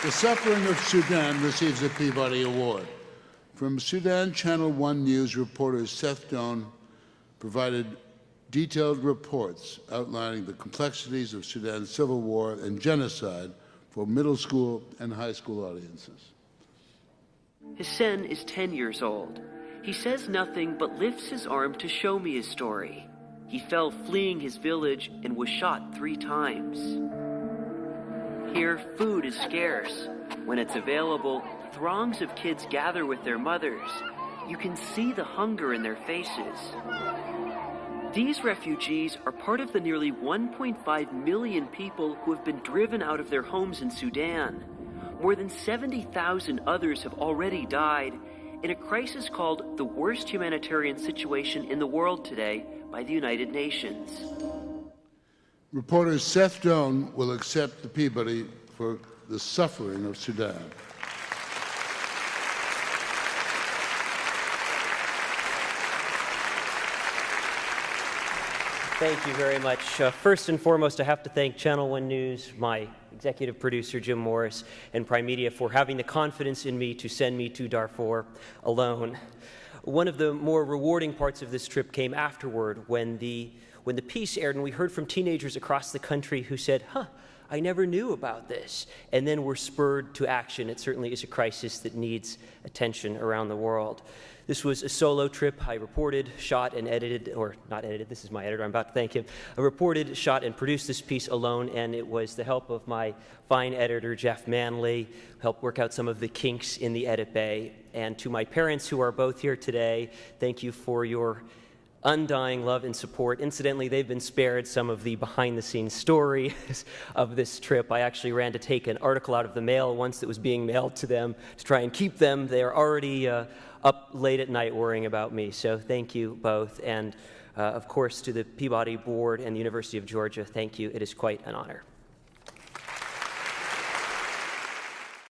The Suffering of Sudan receives a Peabody Award. From Sudan Channel 1 News reporter Seth Doane provided detailed reports outlining the complexities of Sudan's civil war and genocide for middle school and high school audiences. Hussein is 10 years old. He says nothing but lifts his arm to show me his story. He fell fleeing his village and was shot 3 times. Here, food is scarce. When it's available, throngs of kids gather with their mothers. You can see the hunger in their faces. These refugees are part of the nearly 1.5 million people who have been driven out of their homes in Sudan. More than 70,000 others have already died in a crisis called the worst humanitarian situation in the world today by the United Nations. Reporter Seth Doane will accept the Peabody for the Suffering of Sudan. Thank you very much. First and foremost, I have to thank Channel 1 News, my executive producer, Jim Morris, and Prime Media for having the confidence in me to send me to Darfur alone. One of the more rewarding parts of this trip came afterward when the piece aired and we heard from teenagers across the country who said, I never knew about this, and then were spurred to action. It certainly is a crisis that needs attention around the world. This was a solo trip. I reported, shot, and edited, or not edited, this is my editor, I'm about to thank him. I reported, shot, and produced this piece alone, and it was the help of my fine editor, Jeff Manley, who helped work out some of the kinks in the edit bay. And to my parents who are both here today, thank you for your undying love and support. Incidentally, they've been spared some of the behind-the-scenes stories of this trip. I actually ran to take an article out of the mail once that was being mailed to them to try and keep them. They are already up late at night worrying about me, so thank you both. And of course, to the Peabody Board and the University of Georgia, thank you. It is quite an honor.